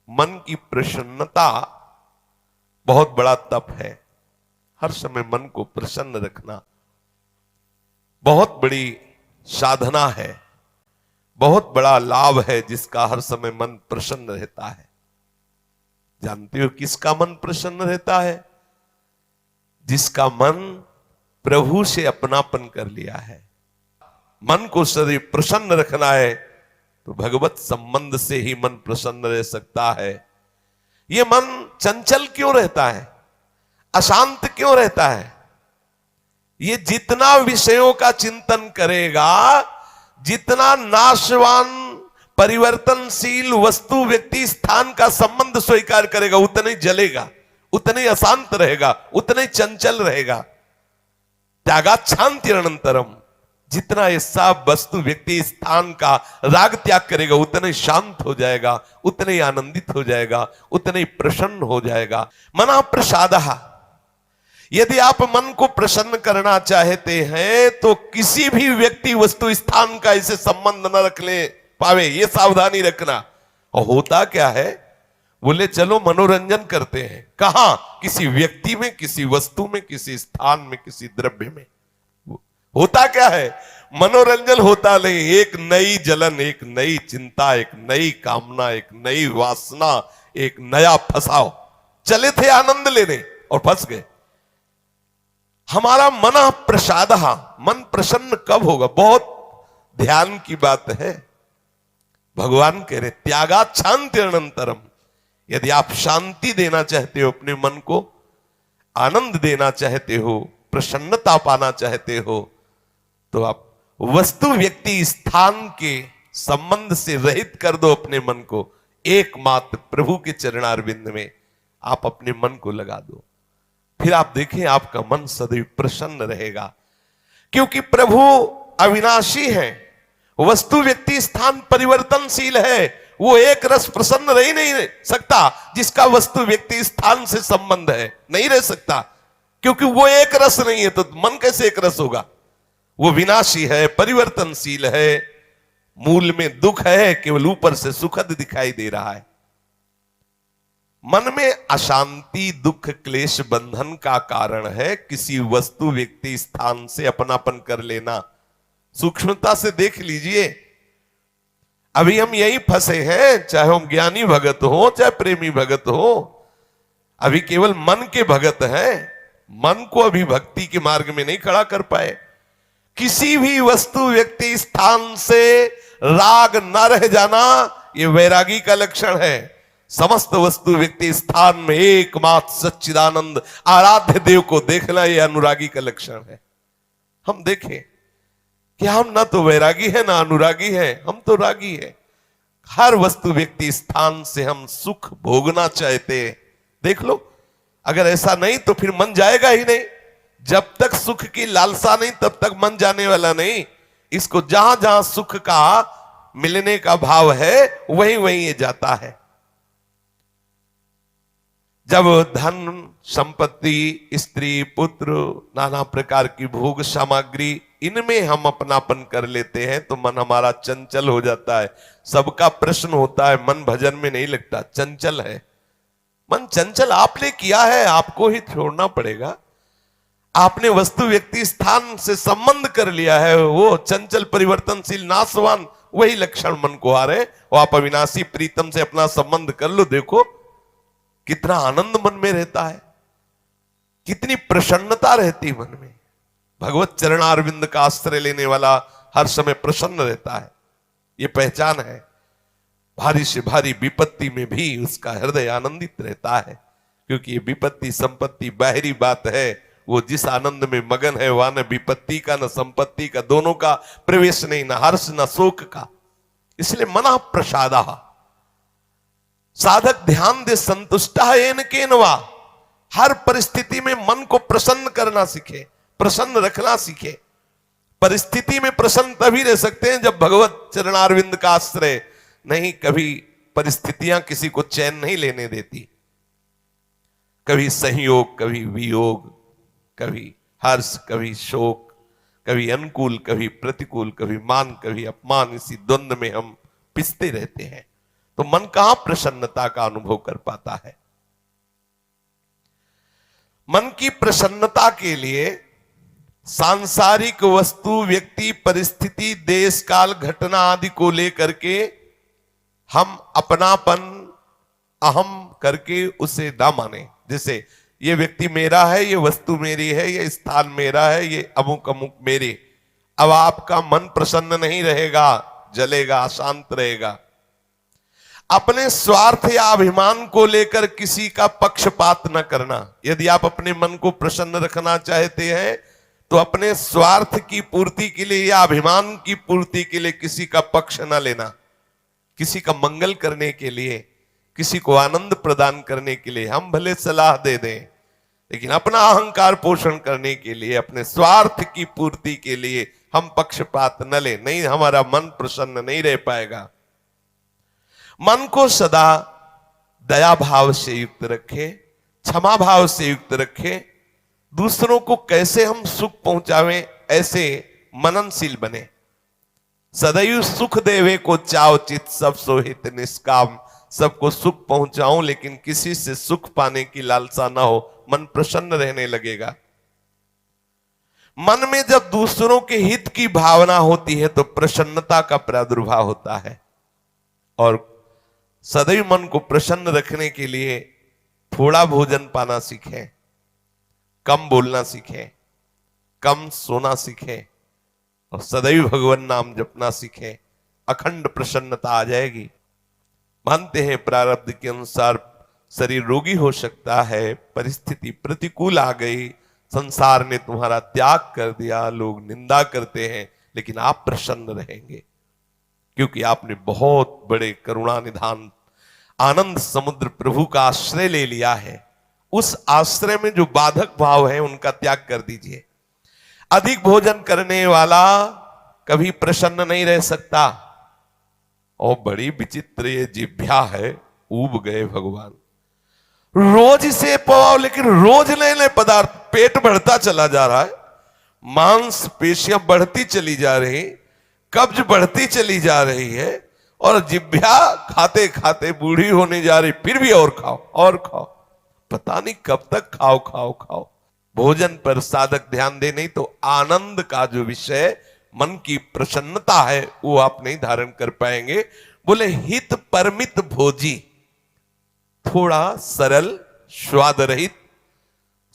मन की प्रसन्नता बहुत बड़ा तप है। हर समय मन को प्रसन्न रखना बहुत बड़ी साधना है, बहुत बड़ा लाभ है, जिसका हर समय मन प्रसन्न रहता है। जानते हो किसका मन प्रसन्न रहता है? जिसका मन प्रभु से अपनापन कर लिया है। मन को सदैव प्रसन्न रखना है तो भगवत संबंध से ही मन प्रसन्न रह सकता है। ये मन चंचल क्यों रहता है, अशांत क्यों रहता है? ये जितना विषयों का चिंतन करेगा, जितना नाशवान परिवर्तनशील वस्तु व्यक्ति स्थान का संबंध स्वीकार करेगा, उतना ही जलेगा, उतना ही अशांत रहेगा, उतना ही चंचल रहेगा। त्यागात् शान्तिरनंतरम, जितना ये सब वस्तु व्यक्ति स्थान का राग त्याग करेगा, उतना ही शांत हो जाएगा, उतना ही आनंदित हो जाएगा, उतना ही प्रसन्न हो जाएगा। मना प्रसादः, यदि आप मन को प्रसन्न करना चाहते हैं तो किसी भी व्यक्ति वस्तु स्थान का इसे संबंध न रख ले पावे, ये सावधानी रखना। और होता क्या है, बोले चलो मनोरंजन करते हैं। कहां? किसी व्यक्ति में, किसी वस्तु में, किसी स्थान में, किसी द्रव्य में। होता क्या है, मनोरंजन होता नहीं, एक नई जलन, एक नई चिंता, एक नई कामना, एक नई वासना, एक नया फसाव। चले थे आनंद लेने और फंस गए। हमारा मन प्रसाद, मन प्रसन्न कब होगा? बहुत ध्यान की बात है। भगवान कह रहे त्यागात् शान्तिरनंतरम, यदि आप शांति देना चाहते हो, अपने मन को आनंद देना चाहते हो, प्रसन्नता पाना चाहते हो, तो आप वस्तु व्यक्ति स्थान के संबंध से रहित कर दो अपने मन को। एकमात्र प्रभु के चरणारविंद में आप अपने मन को लगा दो। फिर आप देखें आपका मन सदैव प्रसन्न रहेगा, क्योंकि प्रभु अविनाशी है, वस्तु व्यक्ति स्थान परिवर्तनशील है। वो एक रस प्रसन्न रह ही नहीं सकता जिसका वस्तु व्यक्ति स्थान से संबंध है, नहीं रह सकता, क्योंकि वो एक रस नहीं है तो मन कैसे एक रस होगा? वो विनाशी है, परिवर्तनशील है, मूल में दुख है, केवल ऊपर से सुखद दिखाई दे रहा है। मन में अशांति, दुख, क्लेश, बंधन का कारण है किसी वस्तु व्यक्ति स्थान से अपनापन कर लेना। सूक्ष्मता से देख लीजिए, अभी हम यही फंसे हैं, चाहे हम ज्ञानी भगत हो, चाहे प्रेमी भगत हो, अभी केवल मन के भगत हैं। मन को अभी भक्ति के मार्ग में नहीं खड़ा कर पाए। किसी भी वस्तु व्यक्ति स्थान से राग न रह जाना, यह वैरागी का लक्षण है। समस्त वस्तु व्यक्ति स्थान में एकमात्र सच्चिदानंद आराध्य देव को देखना, यह अनुरागी का लक्षण है। हम देखें कि हम ना तो वैरागी है ना अनुरागी है, हम तो रागी है। हर वस्तु व्यक्ति स्थान से हम सुख भोगना चाहते हैं। देख लो, अगर ऐसा नहीं तो फिर मन जाएगा ही नहीं। जब तक सुख की लालसा नहीं तब तक मन जाने वाला नहीं। इसको जहां जहां सुख का मिलने का भाव है वहीं वहीं ये जाता है। जब धन संपत्ति, स्त्री, पुत्र, नाना प्रकार की भोग सामग्री, इनमें हम अपनापन कर लेते हैं तो मन हमारा चंचल हो जाता है। सबका प्रश्न होता है, मन भजन में नहीं लगता, चंचल है। मन चंचल आपने किया है, आपको ही छोड़ना पड़ेगा। आपने वस्तु व्यक्ति स्थान से संबंध कर लिया है, वो चंचल परिवर्तनशील नाशवान, वही लक्षण मन को आ रहे। वो आप अविनाशी प्रीतम से अपना संबंध कर लो, देखो कितना आनंद मन में रहता है, कितनी प्रसन्नता रहती मन में। भगवत चरणारविंद का आश्रय लेने वाला हर समय प्रसन्न रहता है, ये पहचान है। भारी से भारी विपत्ति में भी उसका हृदय आनंदित रहता है, क्योंकि ये विपत्ति संपत्ति बाहरी बात है। वो जिस आनंद में मगन है वहां न विपत्ति का न संपत्ति का, दोनों का प्रवेश नहीं, न हर्ष न शोक का। इसलिए मना प्रसादा, साधक ध्यान दे संतुष्टा येन केनवा। हर परिस्थिति में मन को प्रसन्न करना सीखे, प्रसन्न रखना सीखे। परिस्थिति में प्रसन्न तभी रह सकते हैं जब भगवत चरणारविंद का आश्रय नहीं। कभी परिस्थितियां किसी को चैन नहीं लेने देती, कभी संयोग, कभी वियोग, कभी हर्ष, कभी शोक, कभी अनुकूल, कभी प्रतिकूल, कभी मान, कभी अपमान, इसी द्वंद्व में हम पिसते रहते हैं। तो मन कहां प्रसन्नता का अनुभव कर पाता है। मन की प्रसन्नता के लिए सांसारिक वस्तु, व्यक्ति, परिस्थिति, देश काल, घटना आदि को लेकर के हम अपनापन, अहम करके उसे ना माने। जैसे ये व्यक्ति मेरा है, ये वस्तु मेरी है, ये स्थान मेरा है, ये अमुक अमुक मेरे। अब आपका मन प्रसन्न नहीं रहेगा, जलेगा, अशांत रहेगा। अपने स्वार्थ या अभिमान को लेकर किसी का पक्षपात न करना। यदि आप अपने मन को प्रसन्न रखना चाहते हैं तो अपने स्वार्थ की पूर्ति के लिए या अभिमान की पूर्ति के लिए किसी का पक्ष न लेना। किसी का मंगल करने के लिए, किसी को आनंद प्रदान करने के लिए हम भले सलाह दे दें, लेकिन अपना अहंकार पोषण करने के लिए, अपने स्वार्थ की पूर्ति के लिए हम पक्षपात न लें। नहीं, हमारा मन प्रसन्न नहीं रह पाएगा। मन को सदा दया भाव से युक्त रखे, क्षमा भाव से युक्त रखे। दूसरों को कैसे हम सुख पहुंचावें, ऐसे मननशील बने। सदैव सुख देवे को चाव चित, सब सोहित निष्काम। सबको सुख पहुंचाऊं लेकिन किसी से सुख पाने की लालसा ना हो, मन प्रसन्न रहने लगेगा। मन में जब दूसरों के हित की भावना होती है तो प्रसन्नता का प्रादुर्भाव होता है। और सदैव मन को प्रसन्न रखने के लिए थोड़ा भोजन पाना सीखें, कम बोलना सीखें, कम सोना सीखें और सदैव भगवान नाम जपना सीखें। अखंड प्रसन्नता आ जाएगी। मानते हैं प्रारब्ध के अनुसार शरीर रोगी हो सकता है, परिस्थिति प्रतिकूल आ गई, संसार ने तुम्हारा त्याग कर दिया, लोग निंदा करते हैं, लेकिन आप प्रसन्न रहेंगे क्योंकि आपने बहुत बड़े करुणा निधान आनंद समुद्र प्रभु का आश्रय ले लिया है। उस आश्रय में जो बाधक भाव है उनका त्याग कर दीजिए। अधिक भोजन करने वाला कभी प्रसन्न नहीं रह सकता। और बड़ी विचित्र ये जिह्वा है, ऊब गए भगवान। रोज इसे पवाओ, लेकिन रोज नए नए पदार्थ, पेट बढ़ता चला जा रहा है, मांस पेशियां बढ़ती चली जा रही, कब्ज बढ़ती चली जा रही है और जिह्वा खाते खाते बूढ़ी होने जा रही, फिर भी और खाओ और खाओ। पता नहीं कब तक खाओ खाओ खाओ। भोजन पर साधक ध्यान दे, नहीं तो आनंद का जो विषय मन की प्रसन्नता है वो आप नहीं धारण कर पाएंगे। बोले हित परमित भोजी, थोड़ा सरल, स्वाद रहित,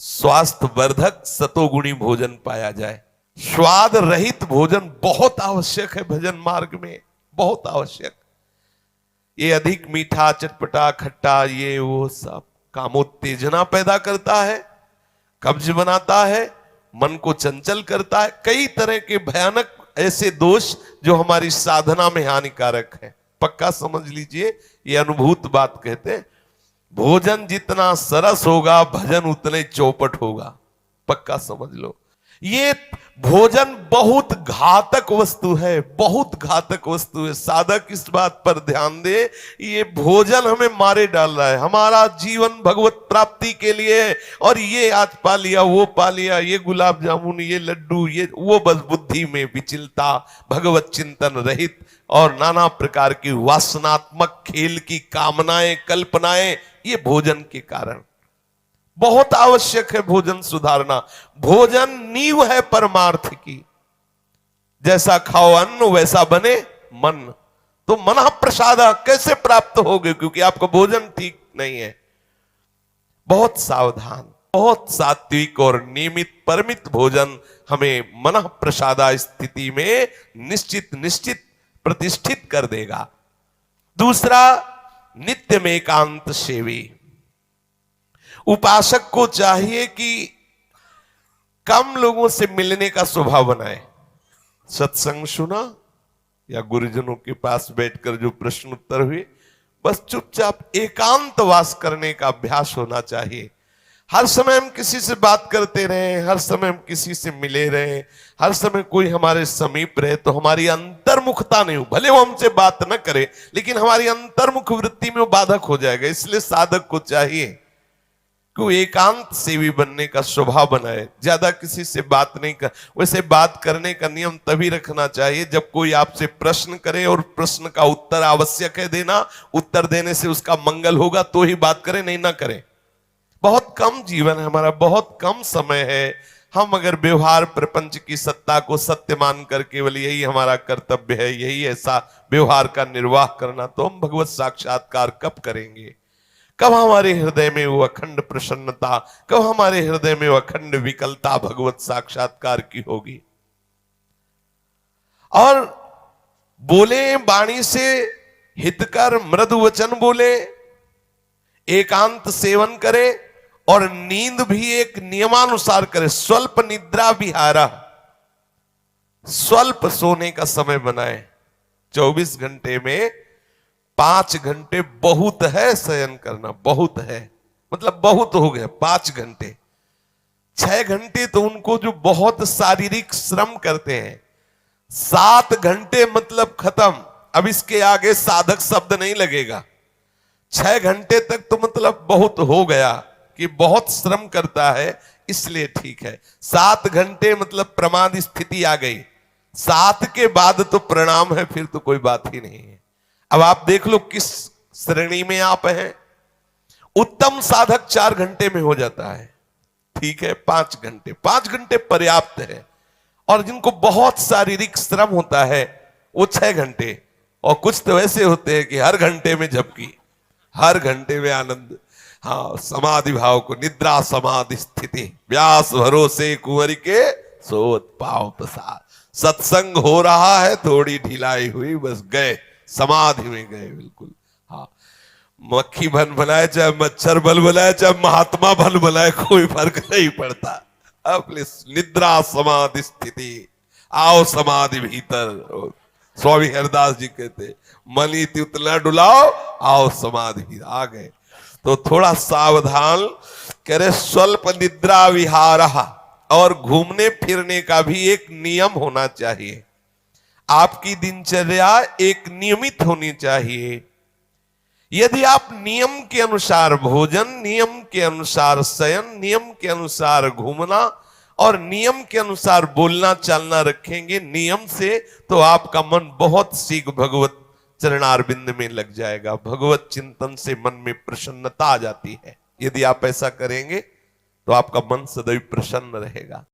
स्वास्थ्य वर्धक, सतोगुणी भोजन पाया जाए। स्वाद रहित भोजन बहुत आवश्यक है भजन मार्ग में, बहुत आवश्यक। ये अधिक मीठा, चटपटा, खट्टा, ये वो सब कामोत्तेजना पैदा करता है, कब्ज बनाता है, मन को चंचल करता है। कई तरह के भयानक ऐसे दोष जो हमारी साधना में हानिकारक है। पक्का समझ लीजिए, ये अनुभूत बात कहते हैं। भोजन जितना सरस होगा, भजन उतने चौपट होगा। पक्का समझ लो। ये भोजन बहुत घातक वस्तु है, बहुत घातक वस्तु है। साधक इस बात पर ध्यान दे, ये भोजन हमें मारे डाल रहा है। हमारा जीवन भगवत प्राप्ति के लिए है और ये आज पा लिया, वो पा लिया, ये गुलाब जामुन, ये लड्डू, ये वो, बस बुद्धि में विचलता, भगवत चिंतन रहित और नाना प्रकार की वासनात्मक खेल की कामनाएं, कल्पनाएं, ये भोजन के कारण। बहुत आवश्यक है भोजन सुधारना। भोजन नींव है परमार्थ की। जैसा खाओ अन्न वैसा बने मन। तो मन प्रसाद कैसे प्राप्त होगे, क्योंकि आपका भोजन ठीक नहीं है। बहुत सावधान, बहुत सात्विक और नियमित परमित भोजन हमें मन प्रसादा स्थिति में निश्चित निश्चित प्रतिष्ठित कर देगा। दूसरा, नित्य में एकांत सेवी। उपासक को चाहिए कि कम लोगों से मिलने का स्वभाव बनाए। सत्संग सुना या गुरुजनों के पास बैठकर जो प्रश्न उत्तर हुए, बस चुपचाप एकांत वास करने का अभ्यास होना चाहिए। हर समय हम किसी से बात करते रहे, हर समय हम किसी से मिले रहे, हर समय कोई हमारे समीप रहे, तो हमारी अंतर्मुखता नहीं हो। भले वो हमसे बात न करे, लेकिन हमारी अंतर्मुख वृत्ति में वो बाधक हो जाएगा। इसलिए साधक को चाहिए कि एकांत सेवी बनने का स्वभाव बनाए, ज्यादा किसी से बात नहीं कर। वैसे बात करने का नियम तभी रखना चाहिए जब कोई आपसे प्रश्न करे और प्रश्न का उत्तर आवश्यक है देना, उत्तर देने से उसका मंगल होगा तो ही बात करें, नहीं ना करें। बहुत कम जीवन है हमारा, बहुत कम समय है। हम अगर व्यवहार प्रपंच की सत्ता को सत्य मानकर केवल यही हमारा कर्तव्य है, यही ऐसा व्यवहार का निर्वाह करना, तो हम भगवत साक्षात्कार कब करेंगे? कब हमारे हृदय में वो अखंड प्रसन्नता, कब हमारे हृदय में वो अखंड विकलता भगवत साक्षात्कार की होगी? और बोले वाणी से हितकर मृदु वचन बोले, एकांत सेवन करे और नींद भी एक नियमानुसार करे। स्वल्प निद्रा विहारा, स्वल्प सोने का समय बनाए। 24 घंटे में 5 घंटे बहुत है शयन करना, बहुत है, मतलब बहुत हो गया 5 घंटे। 6 घंटे तो उनको जो बहुत शारीरिक श्रम करते हैं, 7 घंटे मतलब खत्म। अब इसके आगे साधक शब्द नहीं लगेगा। 6 घंटे तक तो मतलब बहुत हो गया कि बहुत श्रम करता है, इसलिए ठीक है। 7 घंटे मतलब प्रमाद स्थिति आ गई, 7 के बाद तो प्रणाम है, फिर तो कोई बात ही नहीं है। अब आप देख लो किस श्रेणी में आप हैं। उत्तम साधक 4 घंटे में हो जाता है, ठीक है। 5 घंटे, 5 घंटे पर्याप्त है। और जिनको बहुत शारीरिक श्रम होता है वो 6 घंटे, और कुछ तो ऐसे होते हैं कि हर घंटे में झपकी, हर घंटे में आनंद। हाँ, समाधि भाव को, निद्रा समाधि स्थिति, व्यास भरोसे कुंवर के सोत पाव प्रसाद। सत्संग हो रहा है, थोड़ी ढिलाई हुई, बस गए समाधि में, गए बिल्कुल। हाँ, मक्खी बन बनाए चाहे मच्छर बन बनाए चाहे महात्मा बन बनाए, कोई फर्क नहीं पड़ता। अपने निद्रा समाधि स्थिति, आओ समाधि भीतर। स्वामी हरदास जी कहते, मनी उतना डुलाओ, आओ समाधि भीतर। आ गए तो थोड़ा सावधान करे। स्वल्प निद्रा विहारा, और घूमने फिरने का भी एक नियम होना चाहिए। आपकी दिनचर्या एक नियमित होनी चाहिए। यदि आप नियम के अनुसार भोजन, नियम के अनुसार शयन, नियम के अनुसार घूमना और नियम के अनुसार बोलना चालना रखेंगे नियम से, तो आपका मन बहुत शीघ्र भगवत चरणारविंद में लग जाएगा। भगवत चिंतन से मन में प्रसन्नता आ जाती है। यदि आप ऐसा करेंगे तो आपका मन सदैव प्रसन्न रहेगा।